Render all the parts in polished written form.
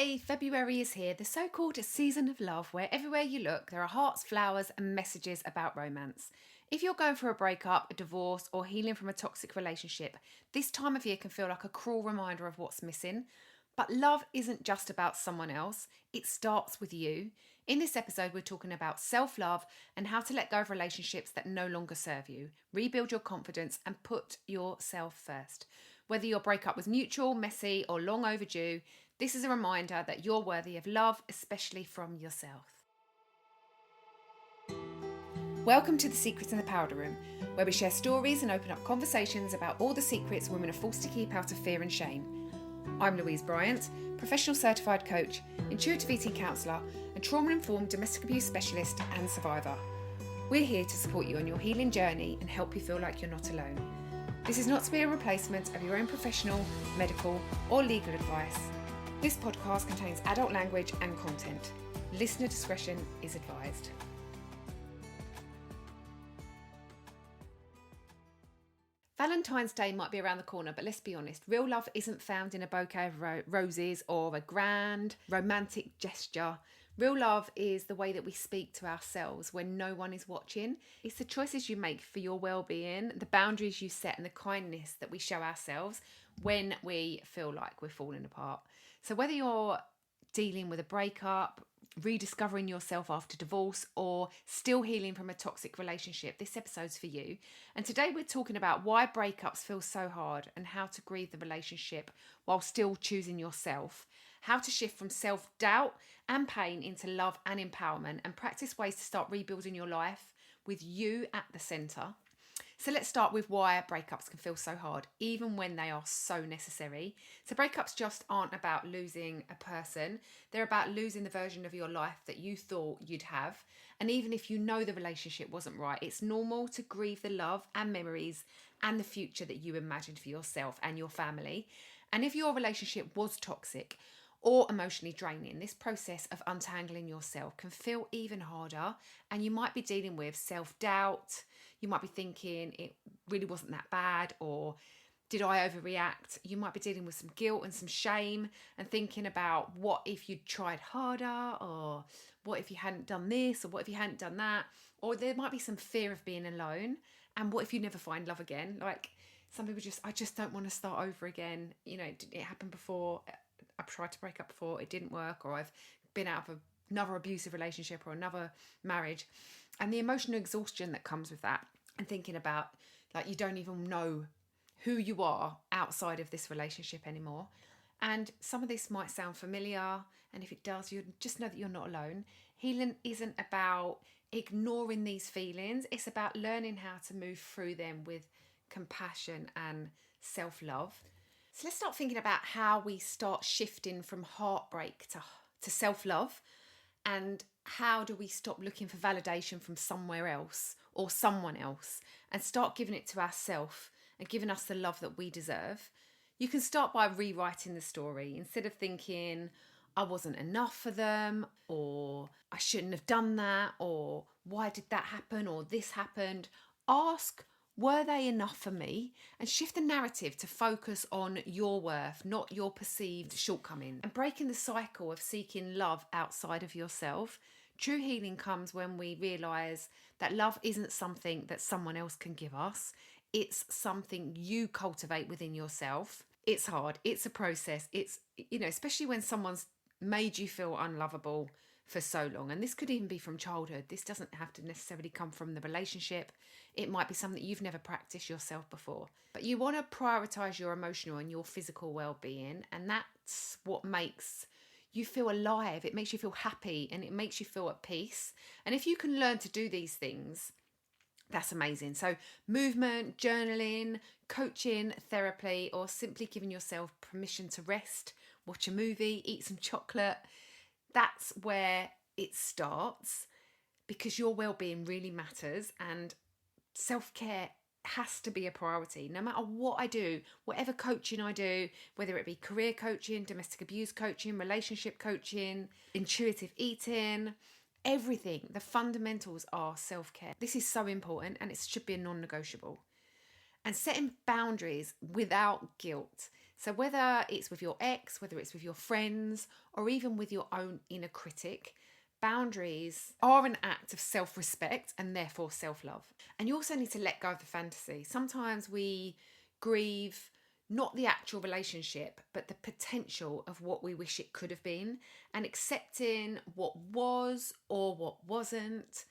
Hey, February is here, the so-called season of love where everywhere you look there are hearts, flowers and messages about romance. If you're going through a breakup, a divorce or healing from a toxic relationship, this time of year can feel like a cruel reminder of what's missing. But love isn't just about someone else, it starts with you. In this episode, we're talking about self-love and how to let go of relationships that no longer serve you, rebuild your confidence and put yourself first. Whether your breakup was mutual, messy or long overdue, this is a reminder that you're worthy of love, especially from yourself. Welcome to The Secrets in the Powder Room, where we share stories and open up conversations about all the secrets women are forced to keep out of fear and shame. I'm Louise Bryant, professional certified coach, intuitive eating counsellor and trauma-informed domestic abuse specialist and survivor. We're here to support you on your healing journey and help you feel like you're not alone. This is not to be a replacement of your own professional, medical or legal advice. This podcast contains adult language and content. Listener discretion is advised. Valentine's Day might be around the corner, but let's be honest, real love isn't found in a bouquet of roses or a grand romantic gesture. Real love is the way that we speak to ourselves when no one is watching. It's the choices you make for your well-being, the boundaries you set and the kindness that we show ourselves when we feel like we're falling apart. So whether you're dealing with a breakup, rediscovering yourself after divorce or still healing from a toxic relationship, this episode's for you. And today we're talking about why breakups feel so hard and how to grieve the relationship while still choosing yourself, how to shift from self-doubt and pain into love and empowerment and practice ways to start rebuilding your life with you at the centre. So let's start with why breakups can feel so hard, even when they are so necessary. So breakups just aren't about losing a person. They're about losing the version of your life that you thought you'd have. And even if you know the relationship wasn't right, it's normal to grieve the love and memories and the future that you imagined for yourself and your family. And if your relationship was toxic or emotionally draining, this process of untangling yourself can feel even harder, and you might be dealing with self-doubt. You might be thinking it really wasn't that bad, or did I overreact? You might be dealing with some guilt and some shame and thinking about what if you'd tried harder, or what if you hadn't done this, or what if you hadn't done that, or there might be some fear of being alone, and what if you never find love again? Like some people I just don't want to start over again. You know, it happened before. I've tried to break up before, it didn't work, or I've been out of another abusive relationship or another marriage. And the emotional exhaustion that comes with that, and thinking about like you don't even know who you are outside of this relationship anymore. And some of this might sound familiar, and if it does, you just know that you're not alone. Healing isn't about ignoring these feelings, it's about learning how to move through them with compassion and self-love. So let's start thinking about how we start shifting from heartbreak to self-love, and how do we stop looking for validation from somewhere else or someone else and start giving it to ourselves and giving us the love that we deserve. You can start by rewriting the story. Instead of thinking, I wasn't enough for them, or I shouldn't have done that, or why did that happen, or this happened. Ask, were they enough for me? And shift the narrative to focus on your worth, not your perceived shortcomings. And breaking the cycle of seeking love outside of yourself. True healing comes when we realise that love isn't something that someone else can give us. It's something you cultivate within yourself. It's hard. It's a process. It's, especially when someone's made you feel unlovable for so long. And this could even be from childhood. This doesn't have to necessarily come from the relationship. It might be something that you've never practiced yourself before. But you want to prioritise your emotional and your physical well-being. And that's what makes you feel alive. It makes you feel happy and it makes you feel at peace. And if you can learn to do these things, that's amazing. So movement, journaling, coaching, therapy, or simply giving yourself permission to rest, watch a movie, eat some chocolate. That's where it starts, because your well-being really matters and self-care has to be a priority. No matter what I do, whatever coaching I do, whether it be career coaching, domestic abuse coaching, relationship coaching, intuitive eating, everything, the fundamentals are self-care. This is so important and it should be a non-negotiable. And setting boundaries without guilt. So whether it's with your ex, whether it's with your friends, or even with your own inner critic, boundaries are an act of self-respect and therefore self-love. And you also need to let go of the fantasy. Sometimes we grieve not the actual relationship, but the potential of what we wish it could have been. And accepting what was or what wasn't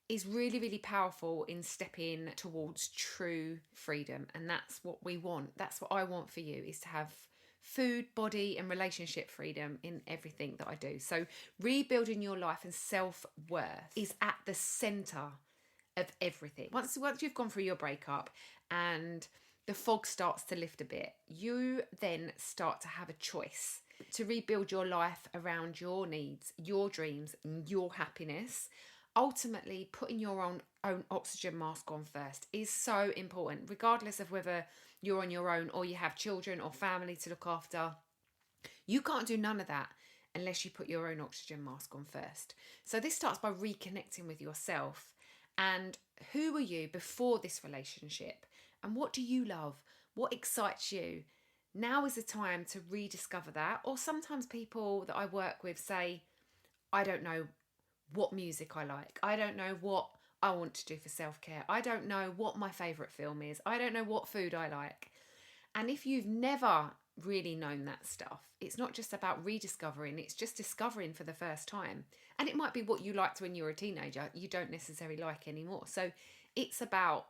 is really, really powerful in stepping towards true freedom. And that's what we want. That's what I want for you, is to have food, body, and relationship freedom in everything that I do. So rebuilding your life and self-worth is at the center of everything. Once you've gone through your breakup and the fog starts to lift a bit, you then start to have a choice to rebuild your life around your needs, your dreams, and your happiness. Ultimately, putting your own oxygen mask on first is so important, regardless of whether you're on your own or you have children or family to look after. You can't do none of that unless you put your own oxygen mask on first. So this starts by reconnecting with yourself. And who were you before this relationship? And what do you love? What excites you? Now is the time to rediscover that. Or sometimes people that I work with say, I don't know what music I like. I don't know what I want to do for self-care. I don't know what my favourite film is. I don't know what food I like. And if you've never really known that stuff, it's not just about rediscovering, it's just discovering for the first time. And it might be what you liked when you were a teenager, you don't necessarily like anymore. So it's about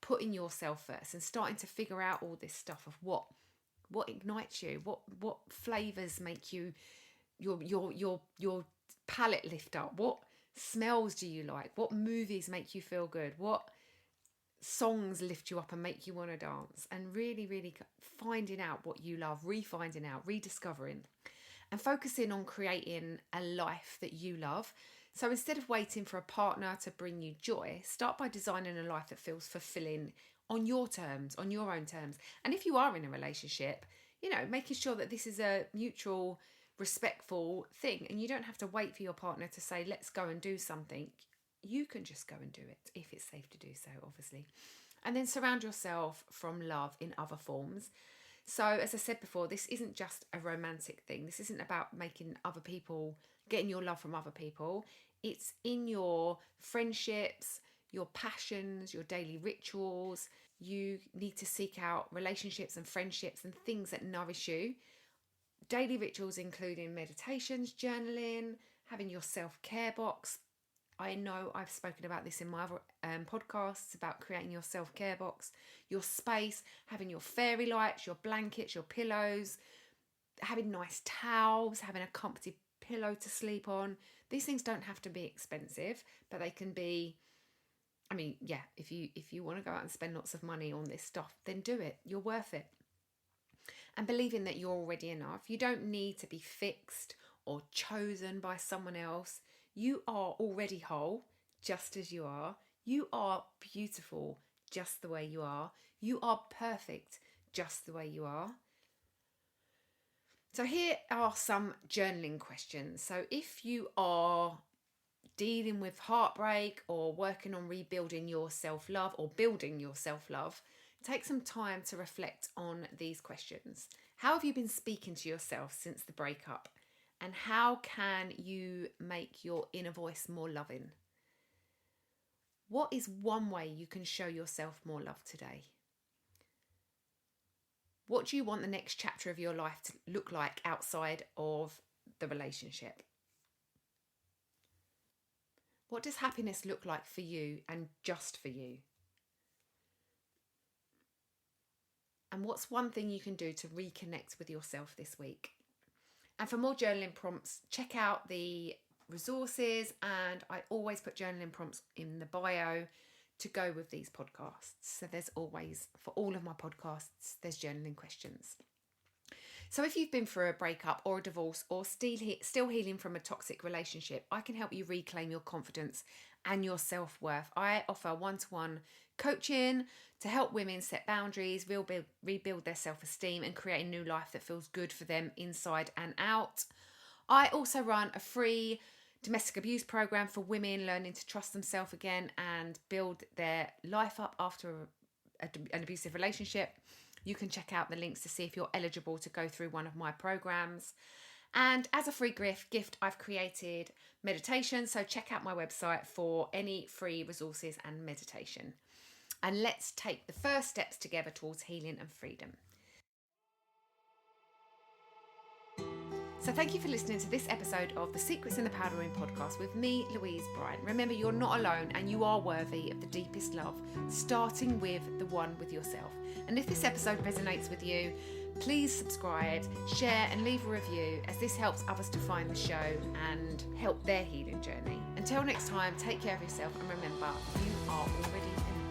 putting yourself first and starting to figure out all this stuff of what ignites you, what flavours make you your palate lift up, what smells do you like, what movies make you feel good, what songs lift you up and make you want to dance, and really, really finding out what you love, refinding out, rediscovering, and focusing on creating a life that you love. So instead of waiting for a partner to bring you joy, start by designing a life that feels fulfilling on your terms, on your own terms. And if you are in a relationship, making sure that this is a mutual, respectful thing, and you don't have to wait for your partner to say, let's go and do something. You can just go and do it if it's safe to do so, obviously. And then surround yourself from love in other forms. So as I said before, this isn't just a romantic thing. This isn't about getting your love from other people. It's in your friendships, your passions, your daily rituals. You need to seek out relationships and friendships and things that nourish you. Daily rituals including meditations, journaling, having your self-care box. I know I've spoken about this in my other podcasts about creating your self-care box, your space, having your fairy lights, your blankets, your pillows, having nice towels, having a comfy pillow to sleep on. These things don't have to be expensive, but they can be, if you want to go out and spend lots of money on this stuff, then do it. You're worth it. And believing that you're already enough. You don't need to be fixed or chosen by someone else. You are already whole, just as you are. You are beautiful, just the way you are. You are perfect, just the way you are. So here are some journaling questions. So if you are dealing with heartbreak or working on rebuilding your self-love or building your self-love, take some time to reflect on these questions. How have you been speaking to yourself since the breakup? And how can you make your inner voice more loving? What is one way you can show yourself more love today? What do you want the next chapter of your life to look like outside of the relationship? What does happiness look like for you and just for you? And what's one thing you can do to reconnect with yourself this week? And for more journaling prompts, check out the resources, and I always put journaling prompts in the bio to go with these podcasts. So there's always, for all of my podcasts, there's journaling questions. So if you've been through a breakup or a divorce or still healing from a toxic relationship, I can help you reclaim your confidence and your self-worth. I offer one-to-one coaching to help women set boundaries, rebuild their self-esteem, and create a new life that feels good for them inside and out. I also run a free domestic abuse program for women learning to trust themselves again and build their life up after an abusive relationship. You can check out the links to see if you're eligible to go through one of my programs. And as a free gift, I've created meditation. So check out my website for any free resources and meditation. And let's take the first steps together towards healing and freedom. So thank you for listening to this episode of the Secrets in the Powder Room podcast with me, Louise Bryant. Remember, you're not alone and you are worthy of the deepest love, starting with the one with yourself. And if this episode resonates with you, please subscribe, share and leave a review, as this helps others to find the show and help their healing journey. Until next time, take care of yourself and remember, you are already enough.